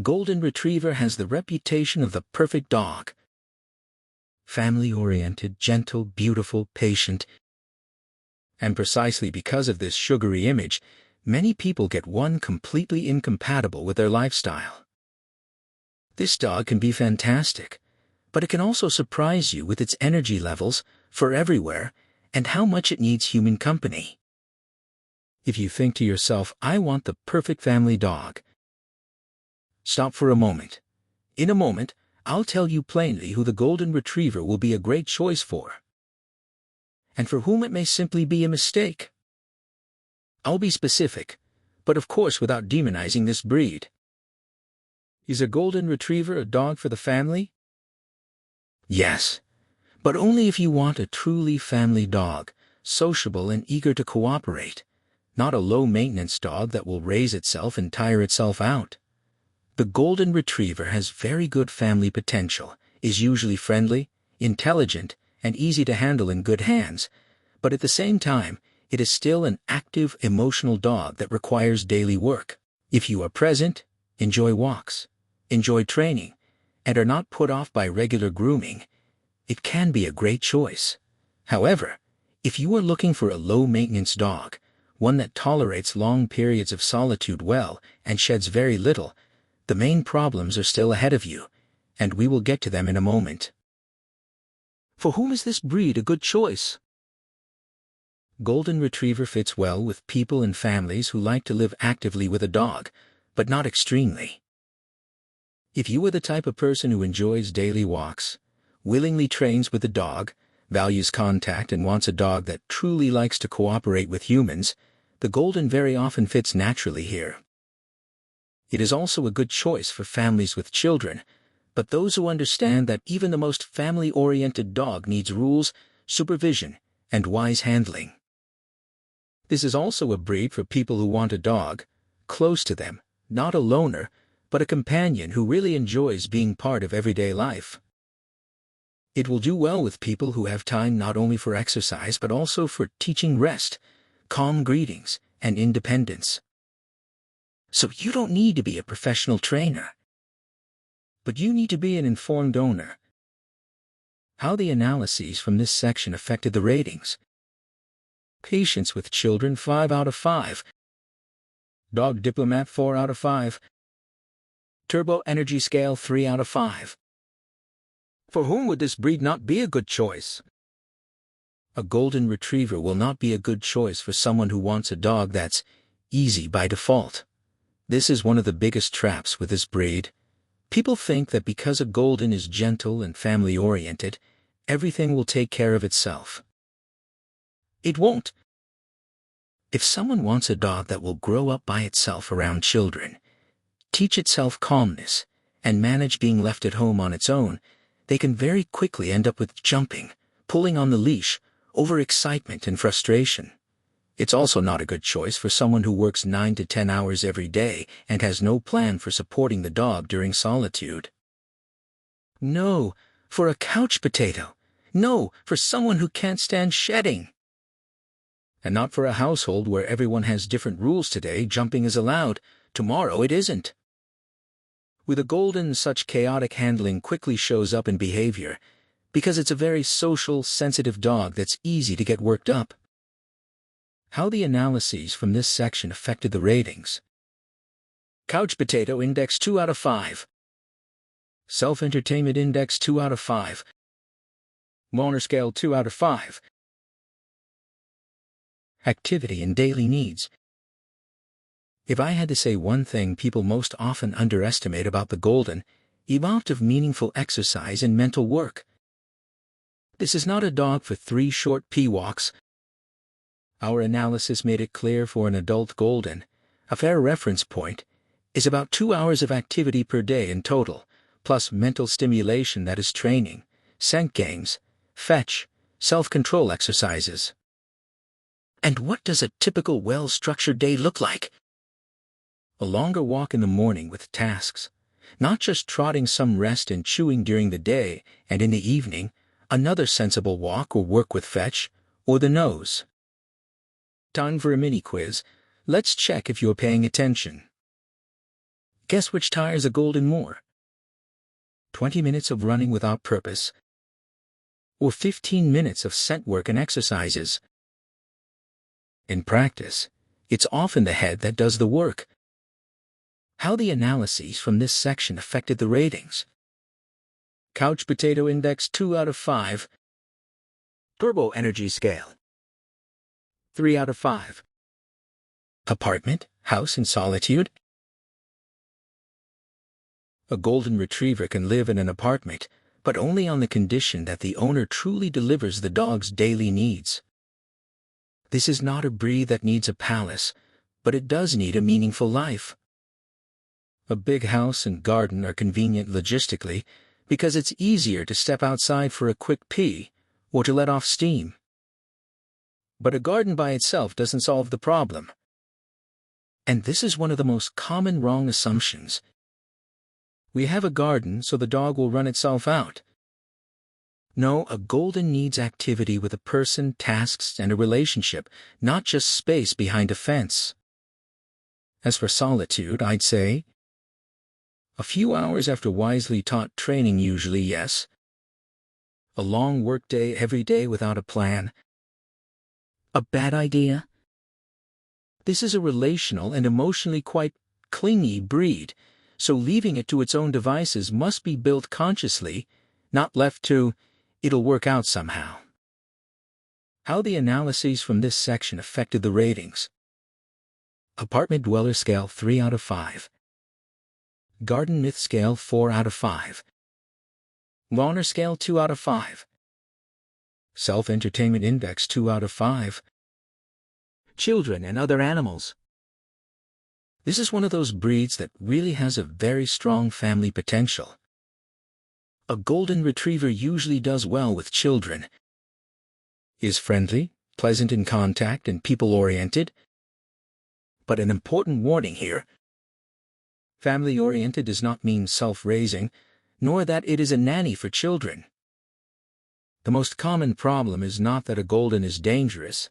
Golden Retriever has the reputation of the perfect dog. Family-oriented, gentle, beautiful, patient. And precisely because of this sugary image, many people get one completely incompatible with their lifestyle. This dog can be fantastic, but it can also surprise you with its energy levels for everywhere and how much it needs human company. If you think to yourself, I want the perfect family dog, stop for a moment. In a moment, I'll tell you plainly who the Golden Retriever will be a great choice for, and for whom it may simply be a mistake. I'll be specific, but of course without demonizing this breed. Is a Golden Retriever a dog for the family? Yes, but only if you want a truly family dog, sociable and eager to cooperate, not a low-maintenance dog that will raise itself and tire itself out. The Golden Retriever has very good family potential, is usually friendly, intelligent, and easy to handle in good hands, but at the same time, it is still an active, emotional dog that requires daily work. If you are present, enjoy walks, enjoy training, and are not put off by regular grooming, it can be a great choice. However, if you are looking for a low-maintenance dog, one that tolerates long periods of solitude well and sheds very little, the main problems are still ahead of you, and we will get to them in a moment. For whom is this breed a good choice? Golden Retriever fits well with people and families who like to live actively with a dog, but not extremely. If you are the type of person who enjoys daily walks, willingly trains with the dog, values contact and wants a dog that truly likes to cooperate with humans, the Golden very often fits naturally here. It is also a good choice for families with children, but those who understand that even the most family-oriented dog needs rules, supervision, and wise handling. This is also a breed for people who want a dog, close to them, not a loner, but a companion who really enjoys being part of everyday life. It will do well with people who have time not only for exercise but also for teaching rest, calm greetings, and independence. So you don't need to be a professional trainer, but you need to be an informed owner. How the analyses from this section affected the ratings. Patience with children 5 out of 5. Dog Diplomat 4 out of 5. Turbo Energy Scale 3 out of 5. For whom would this breed not be a good choice? A Golden Retriever will not be a good choice for someone who wants a dog that's easy by default. This is one of the biggest traps with this breed. People think that because a Golden is gentle and family-oriented, everything will take care of itself. It won't. If someone wants a dog that will grow up by itself around children, teach itself calmness, and manage being left at home on its own, they can very quickly end up with jumping, pulling on the leash, overexcitement and frustration. It's also not a good choice for someone who works 9 to 10 hours every day and has no plan for supporting the dog during solitude. No, for a couch potato. No, for someone who can't stand shedding. And not for a household where everyone has different rules. Today, jumping is allowed. Tomorrow, it isn't. With a Golden, such chaotic handling quickly shows up in behavior, because it's a very social, sensitive dog that's easy to get worked up. How the analyses from this section affected the ratings. Couch Potato Index 2 out of 5. Self-Entertainment Index 2 out of 5. Loner Scale 2 out of 5. Activity and daily needs. If I had to say one thing people most often underestimate about the Golden, the amount of meaningful exercise and mental work. This is not a dog for 3 short pee walks. Our analysis made it clear for an adult Golden, a fair reference point, is about 2 hours of activity per day in total, plus mental stimulation that is training, scent games, fetch, self-control exercises. And what does a typical well-structured day look like? A longer walk in the morning with tasks, not just trotting some rest and chewing during the day, and in the evening, another sensible walk or work with fetch, or the nose. Time for a mini quiz. Let's check if you're paying attention. Guess which tires a Golden more? 20 minutes of running without purpose, or 15 minutes of scent work and exercises? In practice, it's often the head that does the work. How the analyses from this section affected the ratings. Couch Potato Index 2 out of 5. Turbo Energy Scale 3 out of 5. Apartment, house in solitude. A Golden Retriever can live in an apartment, but only on the condition that the owner truly delivers the dog's daily needs. This is not a breed that needs a palace, but it does need a meaningful life. A big house and garden are convenient logistically because it's easier to step outside for a quick pee or to let off steam. But a garden by itself doesn't solve the problem. And this is one of the most common wrong assumptions. We have a garden so the dog will run itself out. No, a Golden needs activity with a person, tasks, and a relationship, not just space behind a fence. As for solitude, I'd say a few hours after wisely taught training, usually yes. A long workday every day without a plan. A bad idea? This is a relational and emotionally quite clingy breed, so leaving it to its own devices must be built consciously, not left to, it'll work out somehow. How the analyses from this section affected the ratings. Apartment Dweller Scale 3 out of 5. Garden Myth Scale 4 out of 5. Lawner Scale 2 out of 5. Self-Entertainment Index 2 out of 5. Children and other animals. This is one of those breeds that really has a very strong family potential. A Golden Retriever usually does well with children, is friendly, pleasant in contact, and people-oriented. But an important warning here. Family-oriented does not mean self-raising, nor that it is a nanny for children. The most common problem is not that a Golden is dangerous,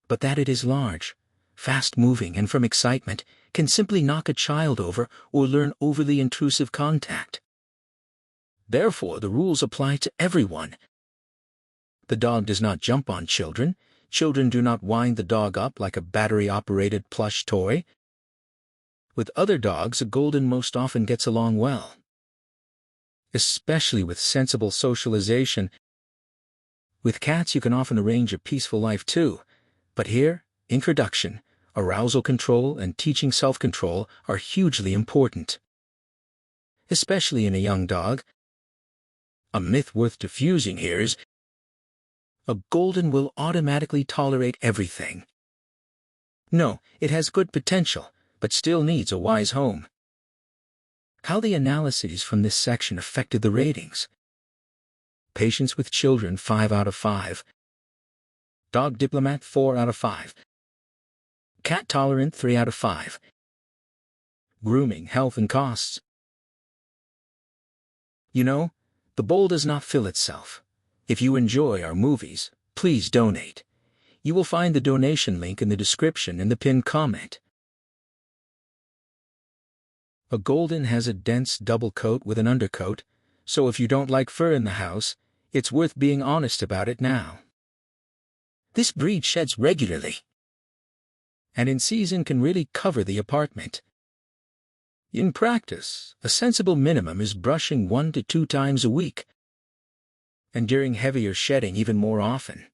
but that it is large, fast-moving, and from excitement can simply knock a child over or learn overly intrusive contact. Therefore, the rules apply to everyone. The dog does not jump on children. Children do not wind the dog up like a battery-operated plush toy. With other dogs, a Golden most often gets along well, especially with sensible socialization. With cats, you can often arrange a peaceful life too, but here, introduction, arousal control, and teaching self-control are hugely important, especially in a young dog. A myth worth diffusing here is a Golden will automatically tolerate everything. No, it has good potential, but still needs a wise home. How the analyses from this section affected the ratings. Patience with children 5 out of 5. Dog Diplomat 4 out of 5. Cat Tolerant 3 out of 5. Grooming, health, and costs. You know, the bowl does not fill itself. If you enjoy our movies, please donate. You will find the donation link in the description and the pinned comment. A Golden has a dense double coat with an undercoat, so if you don't like fur in the house, it's worth being honest about it now. This breed sheds regularly, and in season can really cover the apartment. In practice, a sensible minimum is brushing 1 to 2 times a week, and during heavier shedding even more often.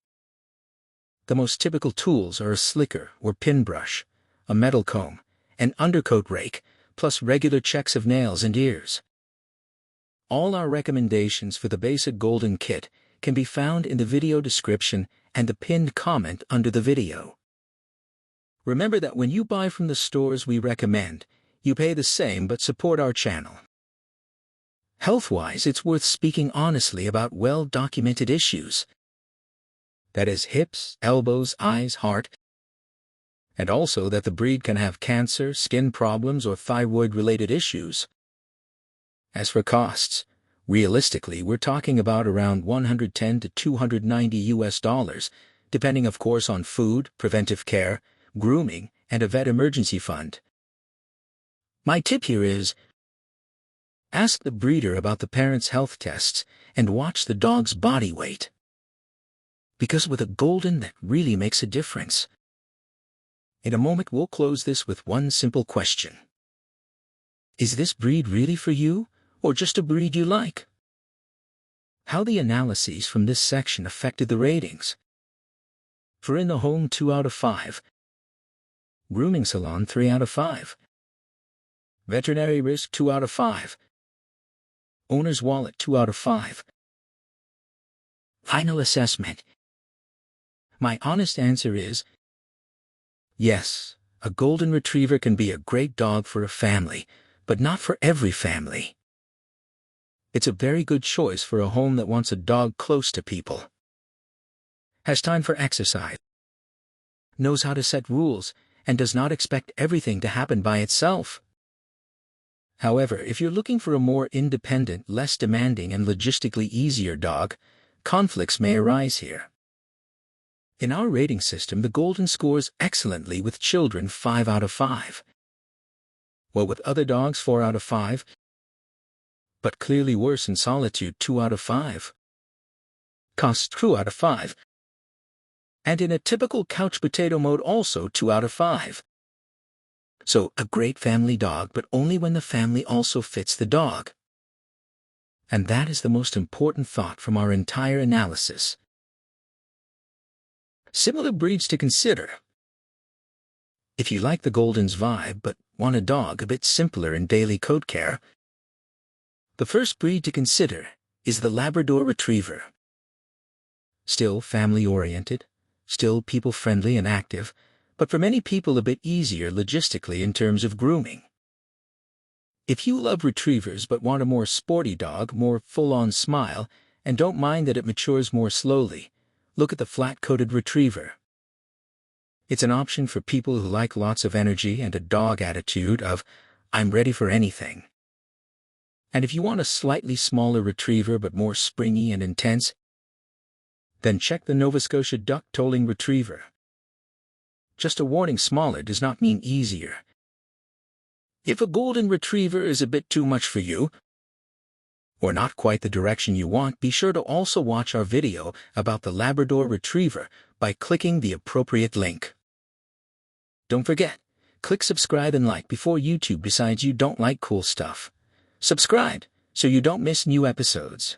The most typical tools are a slicker or pin brush, a metal comb, an undercoat rake, plus regular checks of nails and ears. All our recommendations for the basic Golden kit can be found in the video description and the pinned comment under the video. Remember that when you buy from the stores we recommend, you pay the same but support our channel. Health-wise, it's worth speaking honestly about well-documented issues. That is hips, elbows, eyes, heart, and also that the breed can have cancer, skin problems, or thyroid-related issues. As for costs, realistically, we're talking about around $110 to $290, depending of course on food, preventive care, grooming, and a vet emergency fund. My tip here is, ask the breeder about the parents' health tests and watch the dog's body weight. Because with a golden, that really makes a difference. In a moment we'll close this with one simple question. Is this breed really for you, or just a breed you like? How the analyses from this section affected the ratings. For in the home 2 out of 5. Grooming salon 3 out of 5. Veterinary risk 2 out of 5. Owner's wallet 2 out of 5. Final assessment. My honest answer is, yes, a golden retriever can be a great dog for a family, but not for every family. It's a very good choice for a home that wants a dog close to people. Has time for exercise. Knows how to set rules, and does not expect everything to happen by itself. However, if you're looking for a more independent, less demanding and logistically easier dog, conflicts may arise here. In our rating system, the Golden scores excellently with children 5 out of 5. While with other dogs 4 out of 5. But clearly worse in Solitude 2 out of 5. Cost 2 out of 5. And in a typical couch potato mode also 2 out of 5. So, a great family dog, but only when the family also fits the dog. And that is the most important thought from our entire analysis. Similar breeds to consider. If you like the Golden's vibe but want a dog a bit simpler in daily coat care, the first breed to consider is the Labrador Retriever. Still family-oriented, still people-friendly and active, but for many people a bit easier logistically in terms of grooming. If you love retrievers but want a more sporty dog, more full-on smile, and don't mind that it matures more slowly, look at the flat-coated Retriever. It's an option for people who like lots of energy and a dog attitude of, I'm ready for anything. And if you want a slightly smaller Retriever but more springy and intense, then check the Nova Scotia Duck-Tolling Retriever. Just a warning, smaller does not mean easier. If a Golden Retriever is a bit too much for you, or not quite the direction you want, be sure to also watch our video about the Labrador Retriever by clicking the appropriate link. Don't forget, click subscribe and like before YouTube decides you don't like cool stuff. Subscribe so you don't miss new episodes.